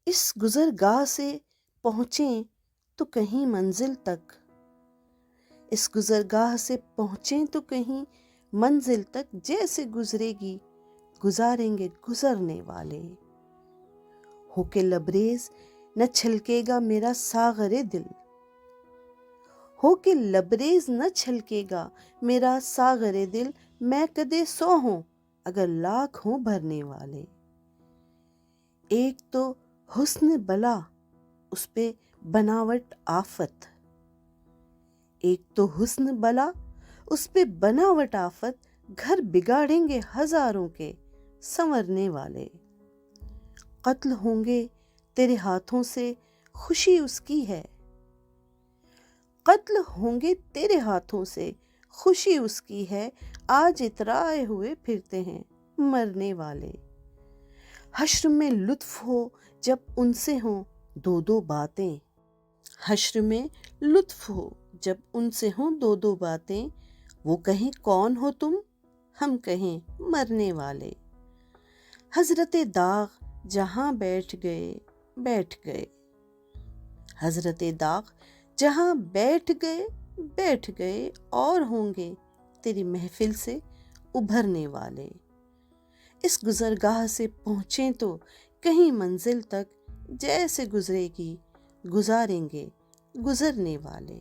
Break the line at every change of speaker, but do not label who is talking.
اس گزرگاہ سے پہنچیں تو کہیں منزل تک، اس گزرگاہ سے پہنچیں تو کہیں منزل تک، جیسے گزرے گی گزاریں گے گزرنے والے۔ ہو کے لبریز نہ چھلکے گا میرا ساغر دل، ہو کے لبریز نہ چھلکے گا میرا ساغر دل، میں کدے 100 ہوں اگر لاکھ ہوں بھرنے والے۔ ایک تو حسن بلا اس پہ بناوٹ آفت، ایک تو حسن بلا اس پہ بناوٹ آفت، گھر بگاڑیں گے ہزاروں کے سنورنے والے۔ قتل ہوں گے تیرے ہاتھوں سے خوشی اس کی ہے، قتل ہوں گے تیرے ہاتھوں سے خوشی اس کی ہے، آج اترائے ہوئے پھرتے ہیں مرنے والے۔ حشر میں لطف ہو جب ان سے ہوں 2 باتیں، حشر میں لطف ہو جب ان سے ہوں 2 باتیں، وہ کہیں کون ہو تم، ہم کہیں مرنے والے۔ حضرت داغ جہاں بیٹھ گئے بیٹھ گئے، حضرت داغ جہاں بیٹھ گئے بیٹھ گئے، اور ہوں گے تیری محفل سے ابھرنے والے۔ اس گزرگاہ سے پہنچیں تو کہیں منزل تک، جیسے گزرے گی گزاریں گے گزرنے والے۔